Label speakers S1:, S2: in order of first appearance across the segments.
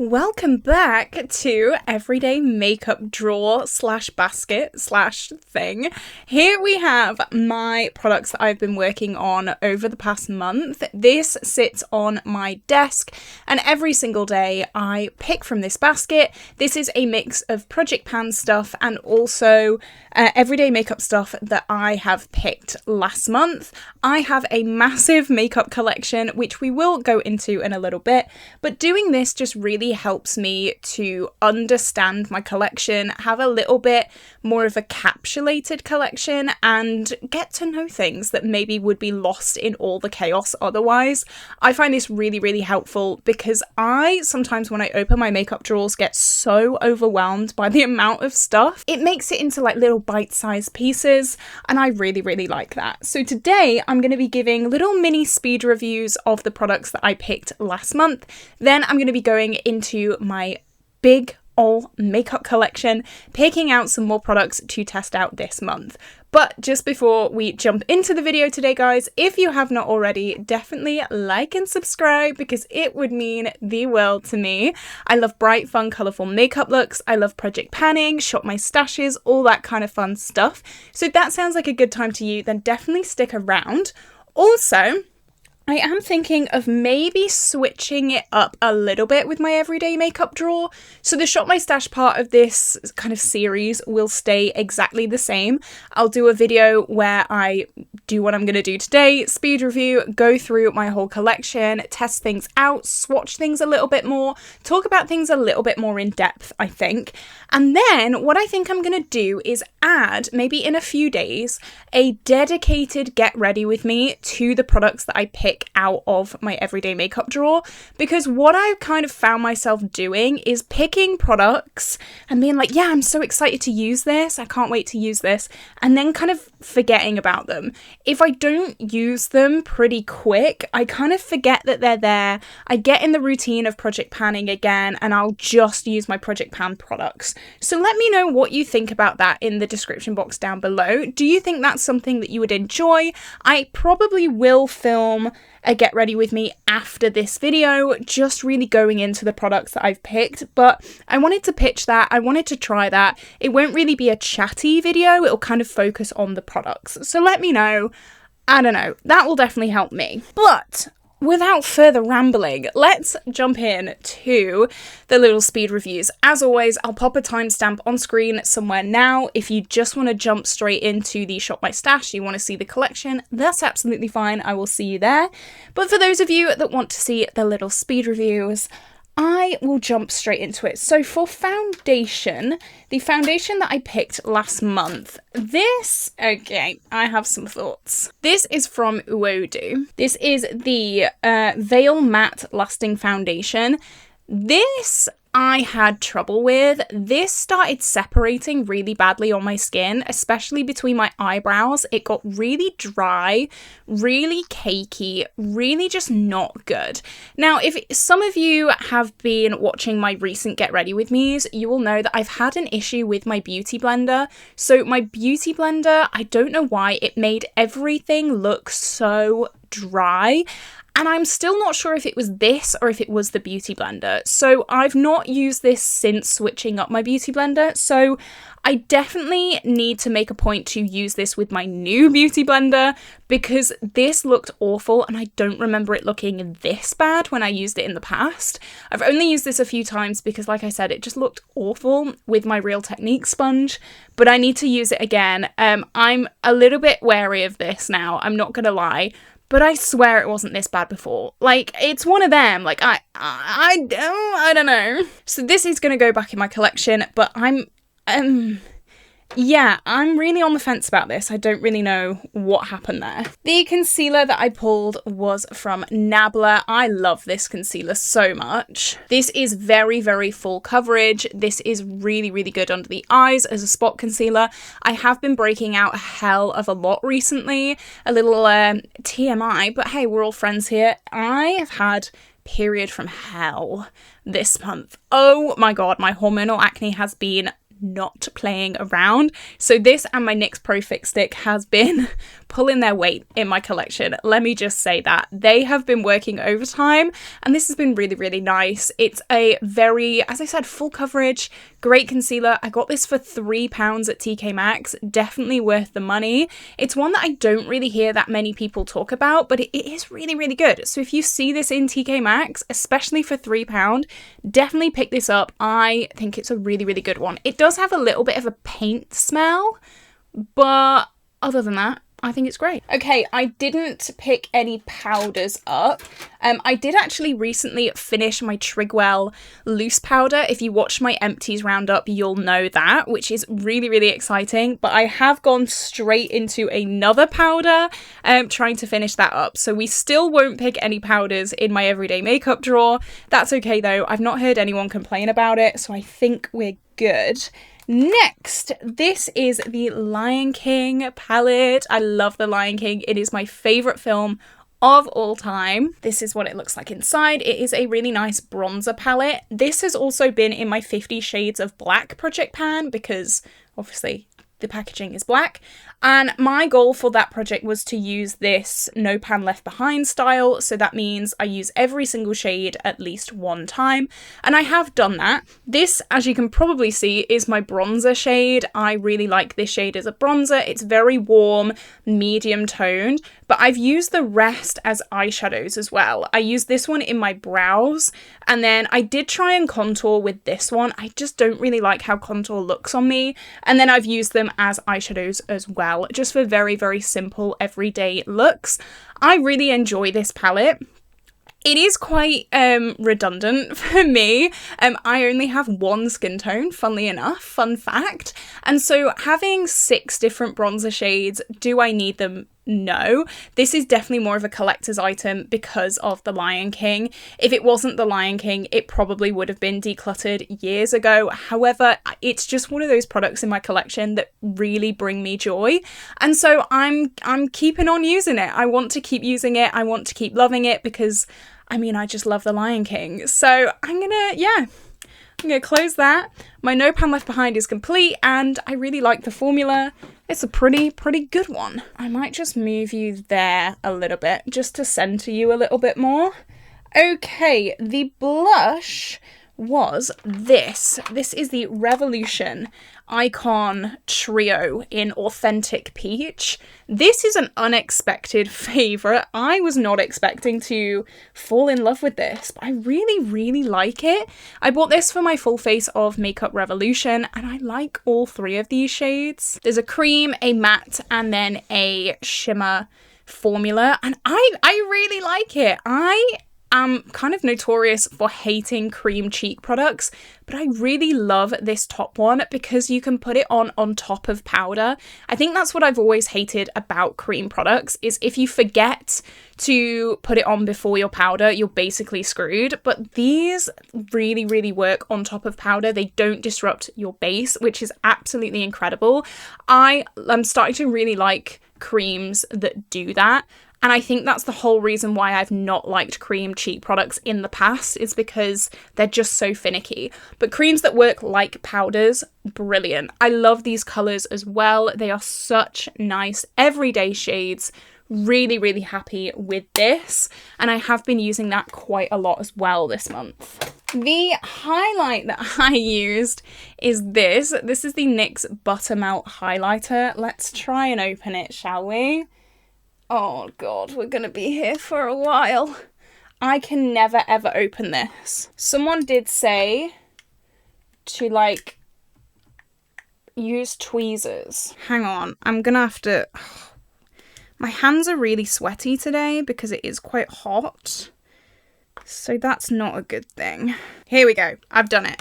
S1: Welcome back to everyday makeup drawer slash basket slash thing. Here we have my products that I've been working on over the past month. This sits on my desk and every single day I pick from this basket. This is a mix of Project Pan stuff and also everyday makeup stuff that I have picked last month. I have a massive makeup collection which we will go into in a little bit, but doing this just really helps me to understand my collection, have a little bit more of a capsulated collection, and get to know things that maybe would be lost in all the chaos otherwise. I find this really helpful because I sometimes when I open my makeup drawers get so overwhelmed by the amount of stuff. It makes it into like little bite-sized pieces and I really like that. So today I'm going to be giving little mini speed reviews of the products that I picked last month. Then I'm going to be going into my big all makeup collection, picking out some more products to test out this month. But just before we jump into the video today, guys, if you have not already, definitely like and subscribe because it would mean the world to me. I love bright, fun, colourful makeup looks. I love project panning, shop my stashes, all that kind of fun stuff. So if that sounds like a good time to you, then definitely stick around. Also, I am thinking of maybe switching it up a little bit with my everyday makeup drawer. So the Shop My Stash part of this kind of series will stay exactly the same. I'll do a video where I do what I'm going to do today, speed review, go through my whole collection, test things out, swatch things a little bit more, talk about things a little bit more in depth, I think. And then what I think I'm going to do is add, maybe in a few days, a dedicated get ready with me to the products that I pick out of my everyday makeup drawer, because what I've kind of found myself doing is picking products and being like, yeah, I'm so excited to use this, I can't wait to use this, and then kind of forgetting about them. If I don't use them pretty quick, I kind of forget that they're there. I get in the routine of project panning again and I'll just use my project pan products. So let me know what you think about that in the description box down below. Do you think that's something that you would enjoy? I probably will film a get ready with me after this video, just really going into the products that I've picked, but I wanted to pitch that, I wanted to try that. It won't really be a chatty video, it'll kind of focus on the products. So let me know, I don't know, that will definitely help me. But without further rambling, let's jump in to the little speed reviews. As always, I'll pop a timestamp on screen somewhere now. If you just want to jump straight into the Shop My Stash, you want to see the collection, that's absolutely fine. I will see you there. But for those of you that want to see the little speed reviews, I will jump straight into it. So for foundation, the foundation that I picked last month, okay, I have some thoughts. This is from Uodo. This is the Veil Matte Lasting Foundation. This I had trouble with. This started separating really badly on my skin, especially between my eyebrows. It got really dry, really cakey, really just not good. Now, if some of you have been watching my recent Get Ready With Me's, you will know that I've had an issue with my beauty blender. So my beauty blender, I don't know why, it made everything look so dry. And I'm still not sure if it was this or if it was the beauty blender. So I've not used this since switching up my beauty blender. So I definitely need to make a point to use this with my new beauty blender because this looked awful and I don't remember it looking this bad when I used it in the past. I've only used this a few times because, like I said, it just looked awful with my Real Technique sponge, but I need to use it again. I'm a little bit wary of this now, I'm not gonna lie. But I swear it wasn't this bad before. Like, it's one of them. Like, I don't know. So this is going to go back in my collection, but yeah, I'm really on the fence about this. I don't really know what happened there. The concealer that I pulled was from Nabla. I love this concealer so much. This is very full coverage. This is really good under the eyes as a spot concealer. I have been breaking out a hell of a lot recently. A little TMI, but hey, we're all friends here. I have had period from hell this month. Oh my god, my hormonal acne has been not playing around. So this and my NYX Pro Fix Stick has been pulling their weight in my collection. Let me just say that. They have been working overtime and this has been really, really nice. It's a very, as I said, full coverage, great concealer. I got this for £3 at TK Maxx. Definitely worth the money. It's one that I don't really hear that many people talk about, but it is really, really good. So if you see this in TK Maxx, especially for £3, definitely pick this up. I think it's a really, really good one. It does have a little bit of a paint smell, but other than that, I think it's great. Okay, I didn't pick any powders up. I did actually recently finish my Trigwell loose powder. If you watch my empties roundup, you'll know that, which is really, really exciting. But I have gone straight into another powder, trying to finish that up. So we still won't pick any powders in my everyday makeup drawer. That's okay though. I've not heard anyone complain about it, so I think we're good. Next, this is the Lion King palette. I love the Lion King. It is my favourite film of all time. This is what it looks like inside. It is a really nice bronzer palette. This has also been in my 50 Shades of Black project pan because obviously the packaging is black. And my goal for that project was to use this no pan left behind style. So that means I use every single shade at least one time. And I have done that. This, as you can probably see, is my bronzer shade. I really like this shade as a bronzer. It's very warm, medium toned, but I've used the rest as eyeshadows as well. I used this one in my brows, and then I did try and contour with this one. I just don't really like how contour looks on me. And then I've used them as eyeshadows as well, just for very, very simple everyday looks. I really enjoy this palette. It is quite redundant for me. I only have one skin tone, funnily enough, fun fact. And so having 6 different bronzer shades, do I need them? No. This is definitely more of a collector's item because of the Lion King. If it wasn't the Lion King, it probably would have been decluttered years ago. However, it's just one of those products in my collection that really bring me joy. And so I'm keeping on using it. I want to keep using it. I want to keep loving it because, I mean, I just love the Lion King. So I'm gonna close that. My no pan left behind is complete and I really like the formula. It's a pretty good one. I might just move you there a little bit just to center you a little bit more. Okay, the blush was this. This is the Revolution Icon Trio in Authentic Peach. This is an unexpected favourite. I was not expecting to fall in love with this, but I really, really like it. I bought this for my full face of Makeup Revolution, and I like all 3 of these shades. There's a cream, a matte, and then a shimmer formula, and I really like it. I'm kind of notorious for hating cream cheek products, but I really love this top one because you can put it on top of powder. I think that's what I've always hated about cream products, is if you forget to put it on before your powder, you're basically screwed. But these really, really work on top of powder. They don't disrupt your base, which is absolutely incredible. I'm starting to really like creams that do that. And I think that's the whole reason why I've not liked cream cheek products in the past, is because they're just so finicky. But creams that work like powders, brilliant. I love these colours as well. They are such nice everyday shades. Really, really happy with this. And I have been using that quite a lot as well this month. The highlight that I used is this. This is the NYX Buttermelt Highlighter. Let's try and open it, shall we? Oh god, we're gonna be here for a while. I can never ever open this. Someone did say to use tweezers. Hang on, I'm gonna have to... My hands are really sweaty today because it is quite hot. So that's not a good thing. Here we go, I've done it.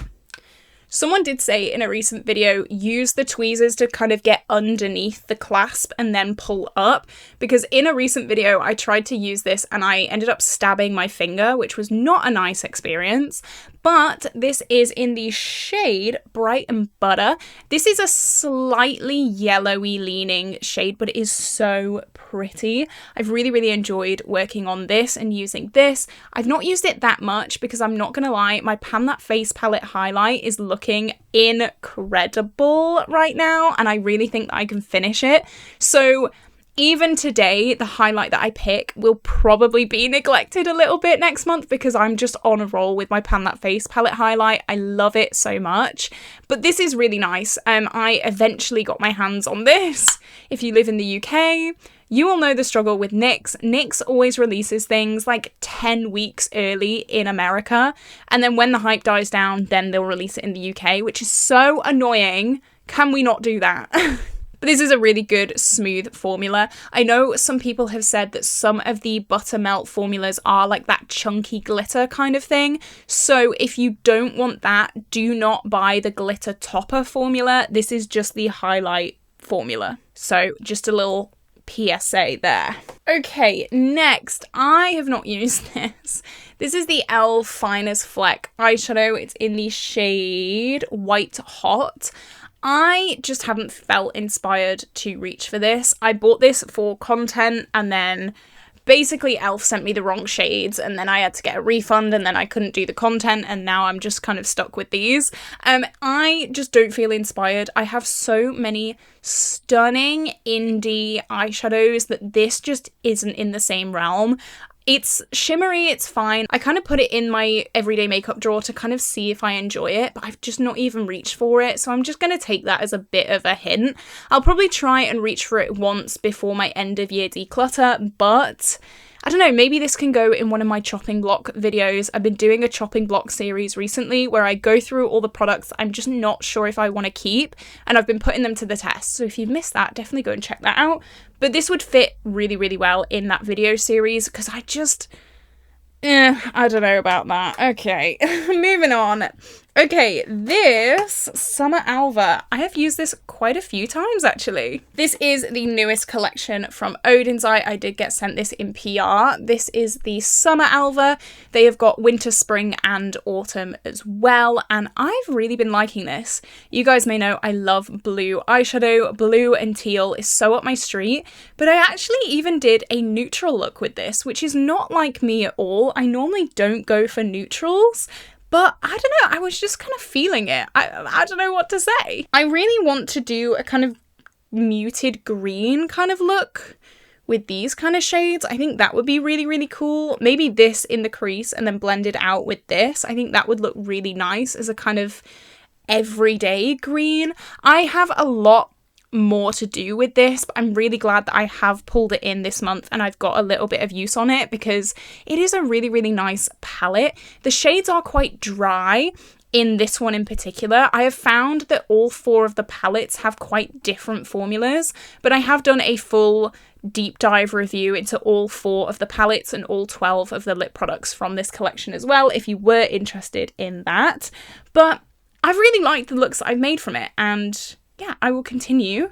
S1: Someone did say in a recent video, use the tweezers to kind of get underneath the clasp and then pull up, because in a recent video I tried to use this and I ended up stabbing my finger, which was not a nice experience. but this is in the shade Bright and Butter. This is a slightly yellowy leaning shade, but it is so pretty. I've really enjoyed working on this and using this. I've not used it that much because I'm not gonna lie, my Pan That Face palette highlight is looking incredible right now, and I really think that I can finish it. So even today, the highlight that I pick will probably be neglected a little bit next month because I'm just on a roll with my Pan That Face palette highlight. I love it so much. But this is really nice. I eventually got my hands on this. If you live in the UK, you will know the struggle with NYX. NYX always releases things like 10 weeks early in America. And then when the hype dies down, then they'll release it in the UK, which is so annoying. Can we not do that? But this is a really good, smooth formula. I know some people have said that some of the buttermelt formulas are like that chunky glitter kind of thing. So if you don't want that, do not buy the glitter topper formula. This is just the highlight formula. So just a little PSA there. Okay, next, I have not used this. This is the e.l.f. Finest Fleck eyeshadow. It's in the shade White Hot. I just haven't felt inspired to reach for this. I bought this for content and then basically e.l.f. sent me the wrong shades and then I had to get a refund and then I couldn't do the content and now I'm just kind of stuck with these. I just don't feel inspired. I have so many stunning indie eyeshadows that this just isn't in the same realm. It's shimmery, it's fine. I kind of put it in my everyday makeup drawer to kind of see if I enjoy it, but I've just not even reached for it, so I'm just going to take that as a bit of a hint. I'll probably try and reach for it once before my end of year declutter, but I don't know, maybe this can go in one of my chopping block videos. I've been doing a chopping block series recently where I go through all the products I'm just not sure if I want to keep, and I've been putting them to the test. So if you've missed that, definitely go and check that out. But this would fit really well in that video series because I just, I don't know about that. Okay, moving on. Okay, this Summer Alva. I have used this quite a few times actually. This is the newest collection from Odin's Eye. I did get sent this in PR. This is the Summer Alva. They have got winter, spring and autumn as well, and I've really been liking this. You guys may know I love blue eyeshadow. Blue and teal is so up my street, but I actually even did a neutral look with this, which is not like me at all. I normally don't go for neutrals, but I don't know, I was just kind of feeling it. I don't know what to say. I really want to do a kind of muted green kind of look with these kind of shades. I think that would be really cool. Maybe this in the crease and then blend it out with this. I think that would look really nice as a kind of everyday green. I have a lot more to do with this, but I'm really glad that I have pulled it in this month and I've got a little bit of use on it because it is a really nice palette. The shades are quite dry in this one in particular. I have found that all 4 of the palettes have quite different formulas, but I have done a full deep dive review into all 4 of the palettes and all 12 of the lip products from this collection as well, if you were interested in that. But I've really liked the looks that I've made from it, and yeah, I will continue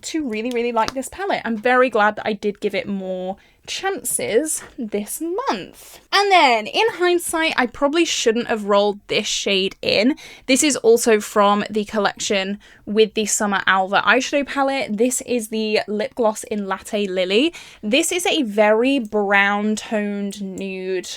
S1: to really like this palette. I'm very glad that I did give it more chances this month. And then in hindsight, I probably shouldn't have rolled this shade in. This is also from the collection with the Summer Alva eyeshadow palette. This is the lip gloss in Latte Lily. This is a very brown toned nude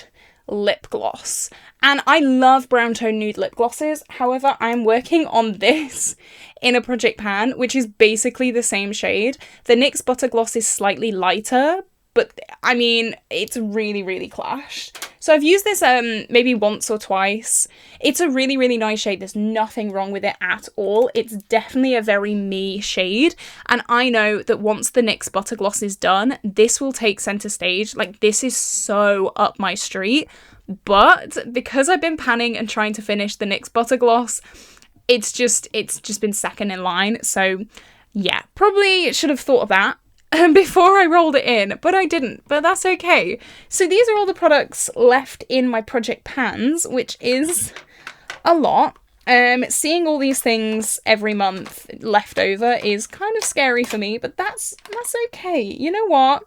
S1: lip gloss, and I love brown tone nude lip glosses. However, I'm working on this in a project pan, which is basically the same shade. The NYX Butter Gloss is slightly lighter, but I mean, it's really clashed. So I've used this maybe once or twice. It's a really nice shade. There's nothing wrong with it at all. It's definitely a very me shade. And I know that once the NYX Butter Gloss is done, this will take center stage. Like, this is so up my street. But because I've been panning and trying to finish the NYX Butter Gloss, it's just been second in line. So yeah, probably should have thought of that before I rolled it in, but I didn't, but that's okay. So these are all the products left in my project pans, which is a lot. Seeing all these things every month left over is kind of scary for me, but that's okay. You know what?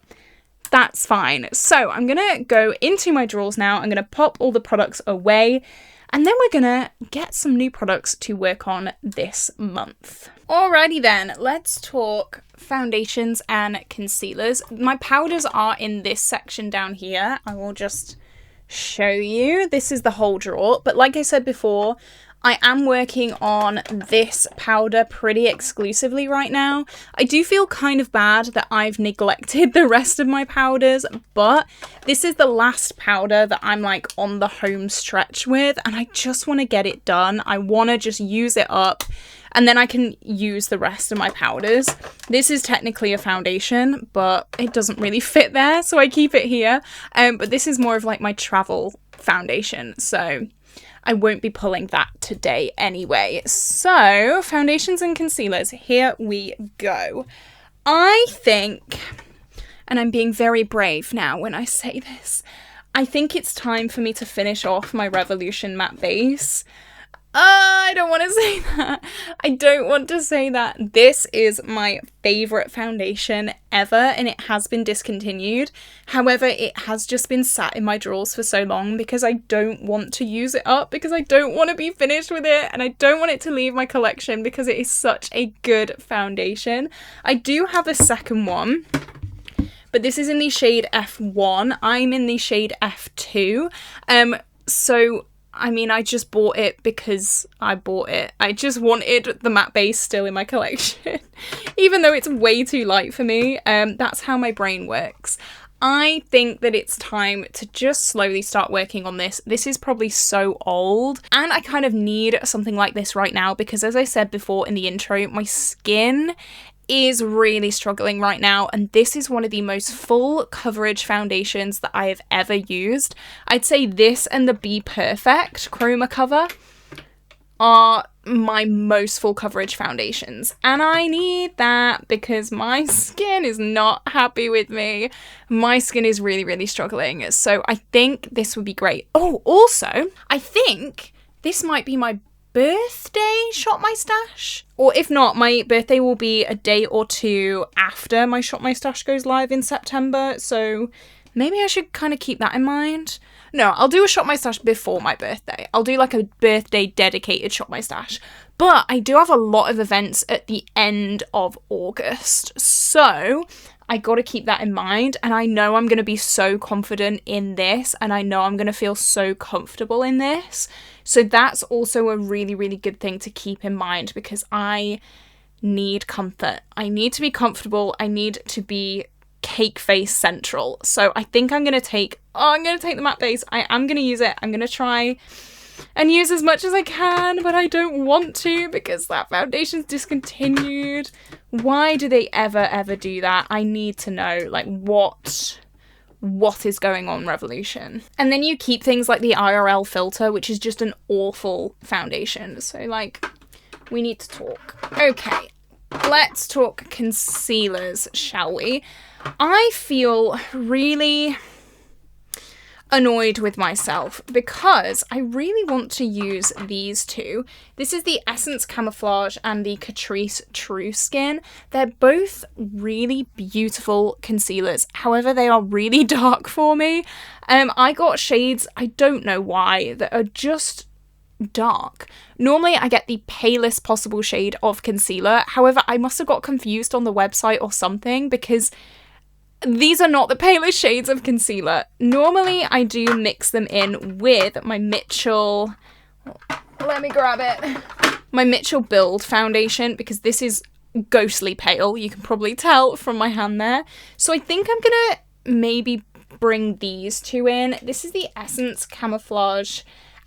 S1: That's fine. So I'm gonna go into my drawers now. I'm gonna pop all the products away. And then we're gonna get some new products to work on this month. Alrighty then, let's talk foundations and concealers. My powders are in this section down here. I will just show you. This is the whole drawer, but like I said before, I am working on this powder pretty exclusively right now. I do feel kind of bad that I've neglected the rest of my powders, but this is the last powder that I'm like on the home stretch with, and I just want to get it done. I want to just use it up, and then I can use the rest of my powders. This is technically a foundation, but it doesn't really fit there, so I keep it here. But this is more of like my travel foundation, so I won't be pulling that today anyway. So, foundations and concealers, here we go. I think, and I'm being very brave now when I say this, I think it's time for me to finish off my Revolution matte base. I don't want to say that. I don't want to say that. This is my favourite foundation ever, and it has been discontinued. However, it has just been sat in my drawers for so long because I don't want to use it up, because I don't want to be finished with it, and I don't want it to leave my collection because it is such a good foundation. I do have a second one, but this is in the shade F1. I'm in the shade F2. So I mean, I just bought it because I bought it. I just wanted the matte base still in my collection, even though it's way too light for me. That's how my brain works. I think that it's time to just slowly start working on this. This is probably so old, and I kind of need something like this right now because, as I said before in the intro, my skin is really struggling right now, and this is one of the most full coverage foundations that I have ever used. I'd say this and the Be Perfect Chroma Cover are my most full coverage foundations, and I need that because my skin is not happy with me. My skin is really struggling, so I think this would be great. Oh, also, I think this might be my birthday ShopMy stash, or if not, my birthday will be a day or two after my ShopMy stash goes live in September, so maybe I should kind of keep that in mind. No, I'll do a ShopMy stash before my birthday. I'll do like a birthday dedicated ShopMy stash, but I do have a lot of events at the end of August, so I got to keep that in mind, and I know I'm going to be so confident in this, and I know I'm going to feel so comfortable in this. So that's also a really good thing to keep in mind, because I need comfort. I need to be comfortable. I need to be cake face central. So I think I'm going to take the matte base. I am going to use it. I'm going to try and use as much as I can, but I don't want to because that foundation's discontinued. Why do they ever do that? I need to know, like, what is going on, Revolution. And then you keep things like the IRL filter, which is just an awful foundation. So, like, we need to talk. Okay, let's talk concealers, shall we? I feel really annoyed with myself because I really want to use these two. This is the Essence Camouflage and the Catrice True Skin. They're both really beautiful concealers. However, they are really dark for me. I got shades, I don't know why, that are just dark. Normally I get the palest possible shade of concealer. However, I must have got confused on the website or something because these are not the palest shades of concealer. Normally, I do mix them in with my Mitchell... Let me grab it. My Mitchell Build foundation, because this is ghostly pale. You can probably tell from my hand there. So I think I'm going to maybe bring these two in. This is the Essence Camouflage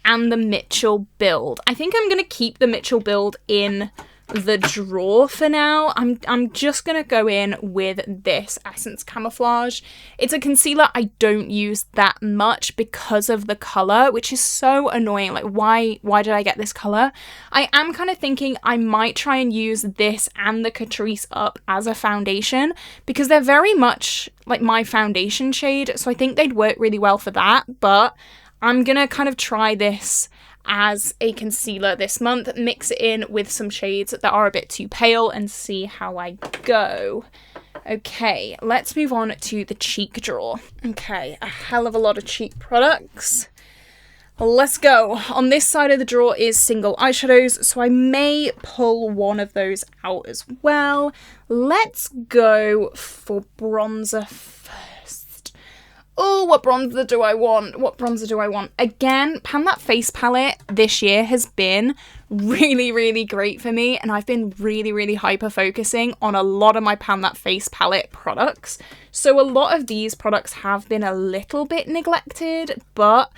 S1: and the Mitchell Build. I think I'm going to keep the Mitchell Build in the drawer for now. I'm just gonna go in with this Essence Camouflage. It's a concealer I don't use that much because of the color, which is so annoying. Like, why did I get this color? I am kind of thinking I might try and use this and the Catrice Up as a foundation because they're very much like my foundation shade, so I think they'd work really well for that. But I'm gonna kind of try this as a concealer this month, mix it in with some shades that are a bit too pale and see how I go. Okay, let's move on to the cheek drawer. Okay, a hell of a lot of cheek products. Let's go. On this side of the drawer is single eyeshadows, so I may pull one of those out as well. Let's go for bronzer first. Oh, what bronzer do I want? What bronzer do I want? Again, Pan That Face palette this year has been really, really great for me, and I've been really, really hyper-focusing on a lot of my Pan That Face palette products. So a lot of these products have been a little bit neglected, but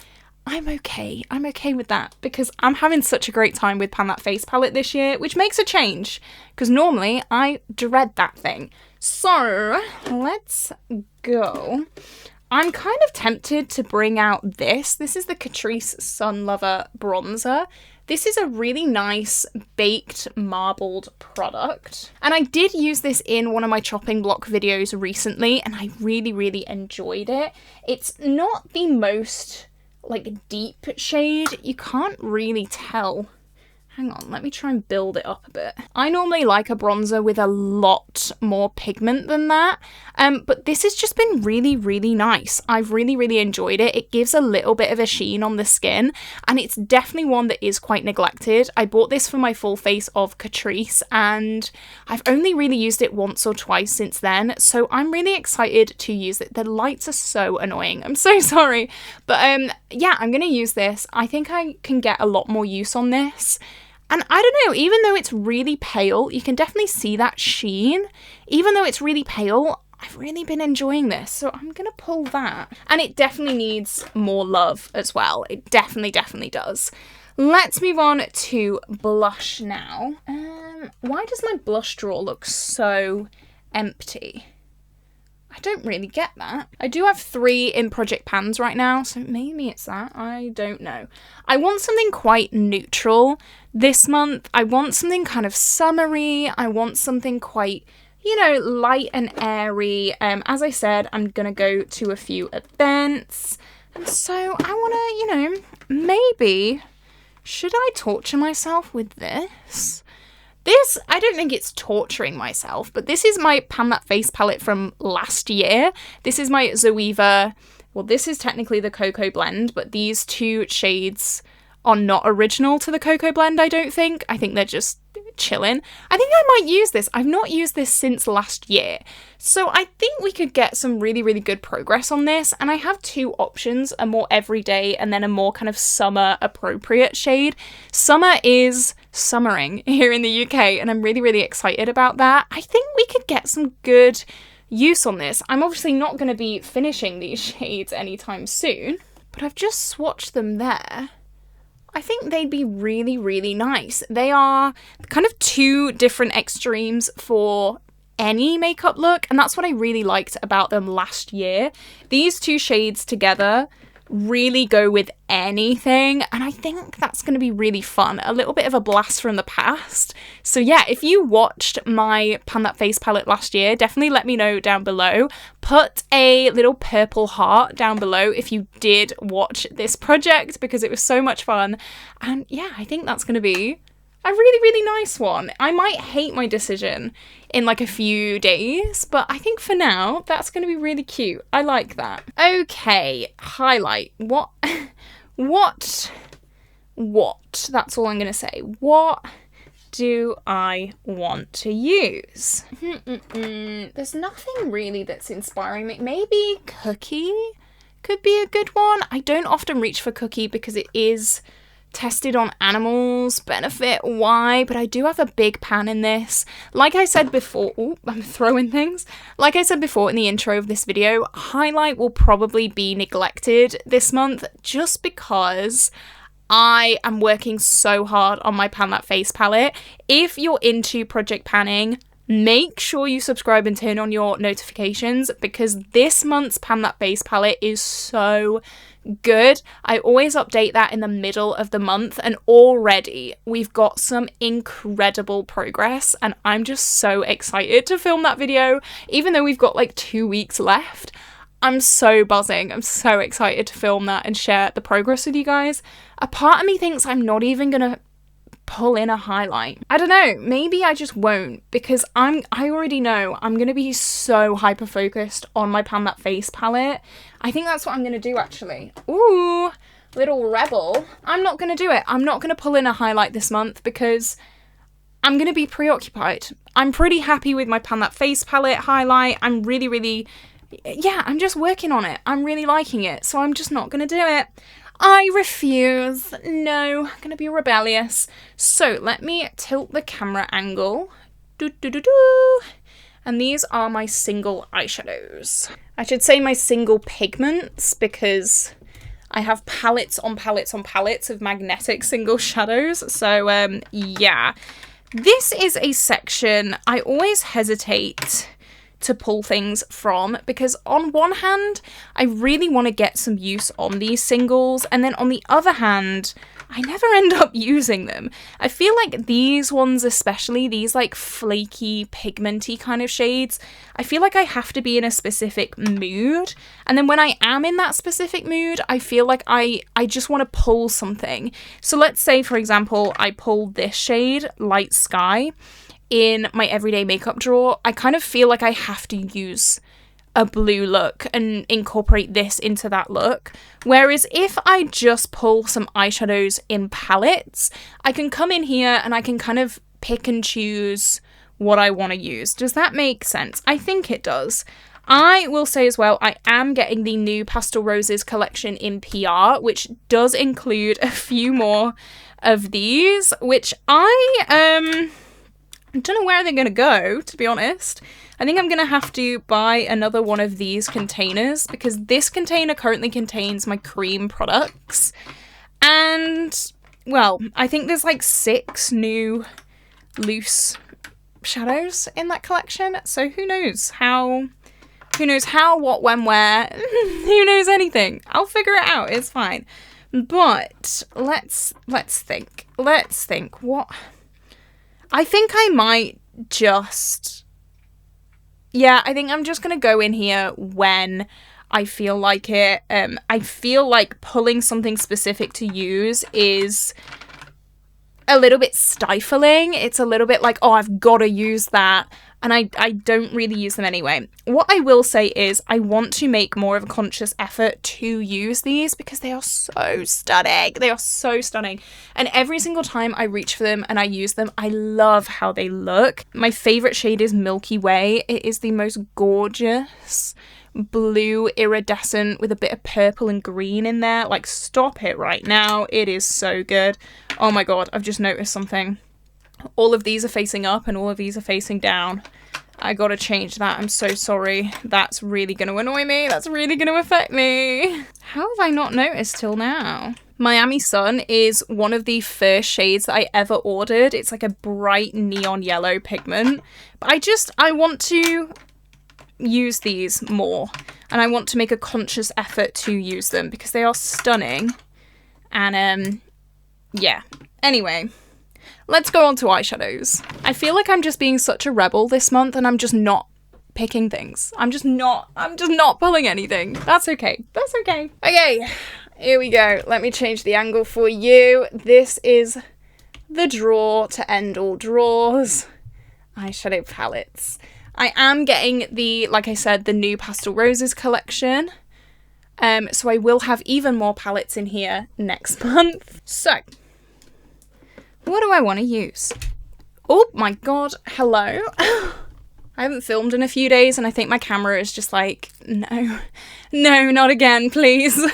S1: I'm okay. I'm okay with that because I'm having such a great time with Pan That Face palette this year, which makes a change because normally I dread that thing. So let's go. I'm kind of tempted to bring out this. This is the Catrice Sun Lover bronzer. This is a really nice baked marbled product. And I did use this in one of my chopping block videos recently and I really, really enjoyed it. It's not the most like deep shade. You can't really tell. Hang on, let me try and build it up a bit. I normally like a bronzer with a lot more pigment than that, but this has just been really, really nice. I've really, really enjoyed it. It gives a little bit of a sheen on the skin, and it's definitely one that is quite neglected. I bought this for my full face of Catrice, and I've only really used it once or twice since then, so I'm really excited to use it. The lights are so annoying. I'm so sorry. But yeah, I'm going to use this. I think I can get a lot more use on this. And I don't know, even though it's really pale, you can definitely see that sheen. Even though it's really pale, I've really been enjoying this. So I'm going to pull that. And it definitely needs more love as well. It definitely, definitely does. Let's move on to blush now. Why does my blush drawer look so empty? I don't really get that. I do have 3 in Project Pans right now, so maybe it's that. I don't know. I want something quite neutral this month. I want something kind of summery. I want something quite, you know, light and airy. As I said, I'm going to go to a few events. And so I want to, you know, maybe, should I torture myself with this? This, I don't think it's torturing myself, but this is my Pan That Face palette from last year. This is my Zoeva, well, this is technically the Cocoa Blend, but these 2 shades are not original to the Cocoa Blend, I don't think. I think they're just chilling. I think I might use this. I've not used this since last year. So I think we could get some really, really good progress on this. And I have 2 options, a more everyday and then a more kind of summer appropriate shade. Summer is summering here in the UK and I'm really, really excited about that. I think we could get some good use on this. I'm obviously not going to be finishing these shades anytime soon, but I've just swatched them there. I think they'd be really, really nice. They are kind of 2 different extremes for any makeup look, and that's what I really liked about them last year. These 2 shades together really go with anything, and I think that's going to be really fun. A little bit of a blast from the past. So yeah, if you watched my Pan That Face palette last year, definitely let me know down below. Put a little purple heart down below if you did watch this project because it was so much fun. And yeah, I think that's going to be a really, really nice one. I might hate my decision in like a few days, but I think for now, that's going to be really cute. I like that. Okay, highlight. What? That's all I'm going to say. What do I want to use? There's nothing really that's inspiring me. Maybe Cookie could be a good one. I don't often reach for Cookie because it is tested on animals, benefit why, but I do have a big pan in this. Like I said before, I'm throwing things. Like I said before in the intro of this video, highlight will probably be neglected this month just because I am working so hard on my Pan That Face palette. If you're into project panning, make sure you subscribe and turn on your notifications because this month's Pan That Face palette is so good. I always update that in the middle of the month and already we've got some incredible progress and I'm just so excited to film that video even though we've got like 2 weeks left. I'm so buzzing. I'm so excited to film that and share the progress with you guys. A part of me thinks I'm not even gonna pull in a highlight. I don't know, maybe I just won't because I already know I'm gonna be so hyper focused on my Pan That Face palette. I think that's what I'm gonna do actually. Ooh, little rebel, I'm not going to do it. I'm not going to pull in a highlight this month because I'm going to be preoccupied. I'm pretty happy with my Pan That Face palette highlight. I'm really, yeah, I'm just working on it. I'm really liking it, so I'm just not going to do it. I refuse. No, I'm going to be rebellious. So let me tilt the camera angle. And these are my single eyeshadows. I should say my single pigments because I have palettes on palettes on palettes of magnetic single shadows. So yeah, this is a section I always hesitate to pull things from because on one hand, I really want to get some use on these singles, and then on the other hand, I never end up using them. I feel like these ones especially, these like flaky, pigmenty kind of shades, I feel like I have to be in a specific mood, and then when I am in that specific mood, I feel like I just want to pull something. So let's say, for example, I pull this shade, Light Sky, in my everyday makeup drawer. I kind of feel like I have to use a blue look and incorporate this into that look. Whereas if I just pull some eyeshadows in palettes, I can come in here and I can kind of pick and choose what I want to use. Does that make sense? I think it does. I will say as well, I am getting the new Pastel Roses collection in PR, which does include a few more of these, which I don't know where they're going to go, to be honest. I think I'm going to have to buy another one of these containers because this container currently contains my cream products. And, well, I think there's like 6 new loose shadows in that collection. So who knows how, what, when, where, who knows anything. I'll figure it out, it's fine. But let's think. What? I think I might just, yeah, I think I'm just going to go in here when I feel like it. I feel like pulling something specific to use is a little bit stifling. It's a little bit like, oh, I've got to use that. And I don't really use them anyway. What I will say is I want to make more of a conscious effort to use these because they are so stunning. They are so stunning. And every single time I reach for them and I use them, I love how they look. My favorite shade is Milky Way. It is the most gorgeous blue iridescent with a bit of purple and green in there. Like, stop it right now. It is so good. Oh my god, I've just noticed something. All of these are facing up and all of these are facing down. I gotta change that. I'm so sorry. That's really gonna annoy me. That's really gonna affect me. How have I not noticed till now? Miami Sun is one of the first shades that I ever ordered. It's like a bright neon yellow pigment. But I want to use these more. And I want to make a conscious effort to use them because they are stunning. And, yeah. Anyway. Let's go on to eyeshadows. I feel like I'm just being such a rebel this month and I'm just not picking things. I'm just not pulling anything. That's okay. That's okay. Okay, here we go. Let me change the angle for you. This is the drawer to end all drawers. Eyeshadow palettes. I am getting the, like I said, the new Pastel Roses collection. So I will have even more palettes in here next month. So, what do I want to use? Oh my god, hello. I haven't filmed in a few days and I think my camera is just like, no, not again, please.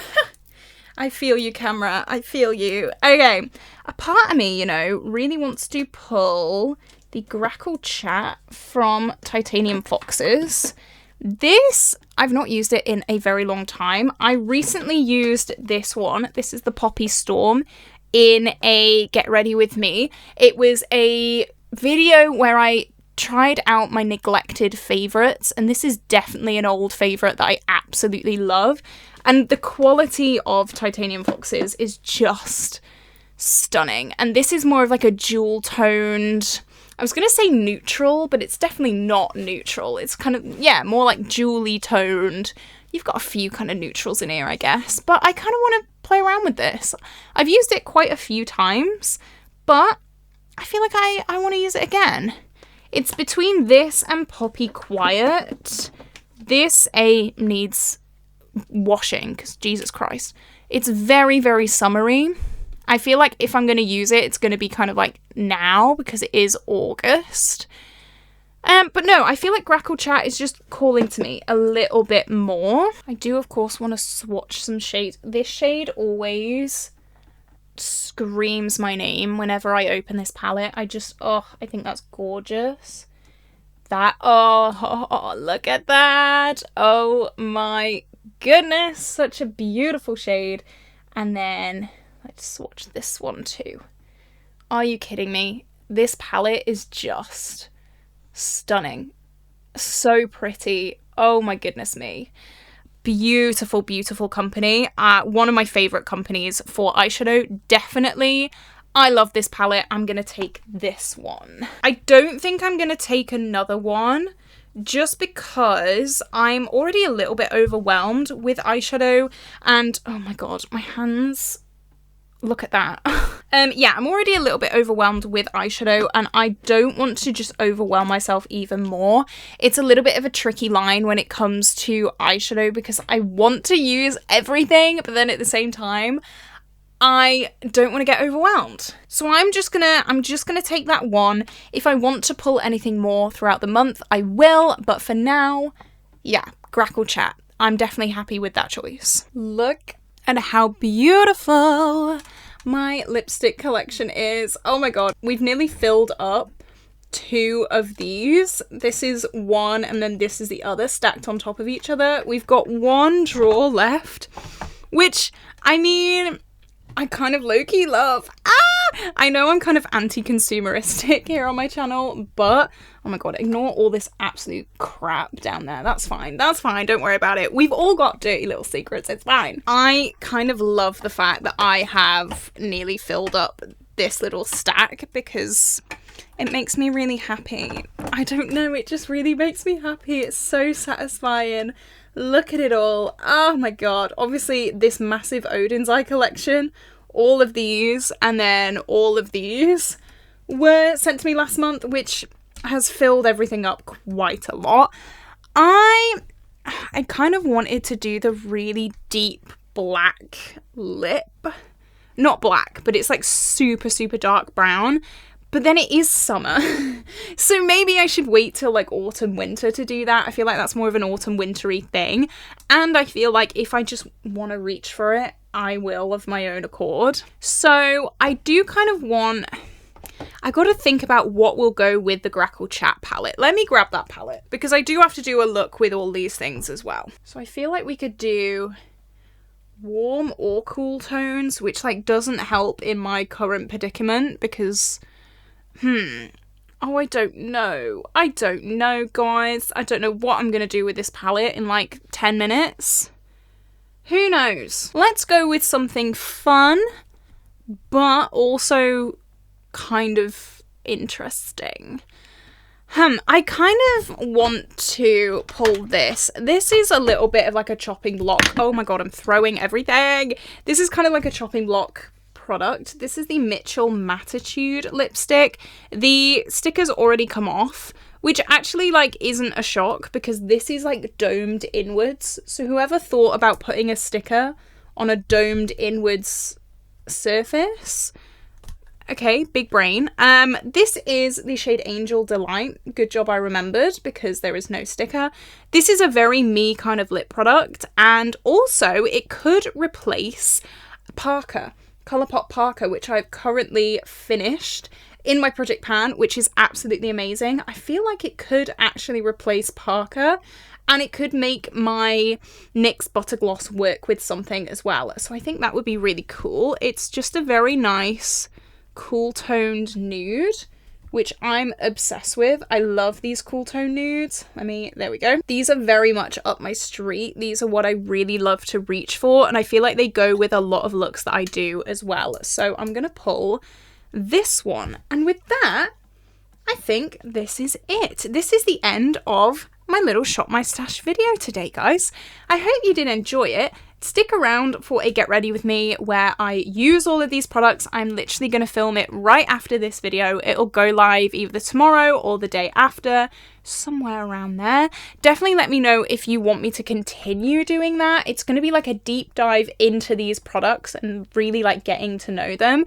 S1: I feel you, camera, I feel you. Okay, a part of me, really wants to pull the Grackle Chat from Titanium Foxes. This, I've not used it in a very long time. I recently used this one. This is the Poppy Storm in a Get Ready With Me. It was a video where I tried out my neglected favourites, and this is definitely an old favourite that I absolutely love. And the quality of Titanium Foxes is just stunning. And this is more of like a jewel toned, I was going to say neutral, but it's definitely not neutral. It's kind of, yeah, more like jewelly toned. You've got a few kind of neutrals in here, I guess. But I kind of want to play around with this. I've used it quite a few times, but I feel like I want to use it again. It's between this and Poppy Quiet. This needs washing, because Jesus Christ. It's very, very summery. I feel like if I'm going to use it, it's going to be kind of like now because it is August. But no, I feel like Grackle Chat is just calling to me a little bit more. I do, of course, want to swatch some shades. This shade always screams my name whenever I open this palette. I think that's gorgeous. Look at that. Oh my goodness, such a beautiful shade. And then let's swatch this one too. Are you kidding me? This palette is just stunning. So pretty. Oh my goodness me. Beautiful, beautiful company. One of my favorite companies for eyeshadow, definitely. I love this palette. I'm gonna take this one. I don't think I'm gonna take another one just because I'm already a little bit overwhelmed with eyeshadow, and oh my god, my hands, look at that. Yeah, I'm already a little bit overwhelmed with eyeshadow, and I don't want to just overwhelm myself even more. It's a little bit of a tricky line when it comes to eyeshadow because I want to use everything, but then at the same time, I don't want to get overwhelmed. So I'm just gonna take that one. If I want to pull anything more throughout the month, I will, but for now, yeah, Grackle Chat. I'm definitely happy with that choice. Look at how beautiful my lipstick collection is. Oh my god, we've nearly filled up 2 of these. This is one and then this is the other stacked on top of each other. We've got 1 drawer left, which, I mean, I kind of low-key love. I know I'm kind of anti-consumeristic here on my channel, but oh my god, ignore all this absolute crap down there. That's fine. That's fine. Don't worry about it. We've all got dirty little secrets. It's fine. I kind of love the fact that I have nearly filled up this little stack because it makes me really happy. I don't know. It just really makes me happy. It's so satisfying. Look at it all. Oh my god. Obviously, this massive Odin's Eye collection, all of these, and then all of these were sent to me last month, which has filled everything up quite a lot. I kind of wanted to do the really deep black lip. Not black, but it's like super, super dark brown. But then it is summer, so maybe I should wait till like autumn winter to do that. I feel like that's more of an autumn wintry thing, and I feel like if I just want to reach for it, I will of my own accord. So I do kind of want, I got to think about what will go with the Grackle Chat palette. Let me grab that palette because I do have to do a look with all these things as well. So I feel like we could do warm or cool tones, which like doesn't help in my current predicament because oh, I don't know. I don't know, guys. I don't know what I'm going to do with this palette in like 10 minutes. Who knows? Let's go with something fun, but also kind of interesting. I kind of want to pull this. This is a little bit of like a chopping block. Oh my god, I'm throwing everything. This is kind of like a chopping block product. This is the Mitchell Mattitude lipstick. The sticker's already come off, which actually like isn't a shock because this is like domed inwards. So whoever thought about putting a sticker on a domed inwards surface, okay, big brain. This is the shade Angel Delight. Good job I remembered because there is no sticker. This is a very me kind of lip product, and also it could replace Parker, Colourpop Parker, which I've currently finished in my project pan, which is absolutely amazing. I feel like it could actually replace Parker, and it could make my NYX Butter Gloss work with something as well. So I think that would be really cool. It's just a very nice, cool toned nude, which I'm obsessed with. I love these cool tone nudes. There we go. These are very much up my street. These are what I really love to reach for, and I feel like they go with a lot of looks that I do as well. So I'm gonna pull this one, and with that, I think this is it. This is the end of my little Shop My Stash video today, guys. I hope you did enjoy it. stick around for a Get Ready With Me where I use all of these products. I'm literally going to film it right after this video. It'll go live either tomorrow or the day after, somewhere around there. Definitely let me know if you want me to continue doing that. It's going to be like a deep dive into these products and really like getting to know them,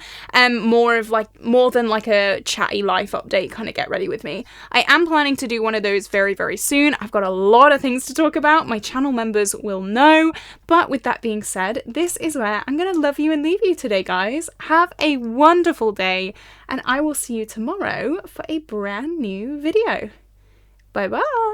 S1: more than like a chatty life update kind of Get Ready With Me. I am planning to do one of those very, very soon. I've got a lot of things to talk about. My channel members will know. But with that being said, this is where I'm going to love you and leave you today, guys. Have a wonderful day, and I will see you tomorrow for a brand new video. Bye bye.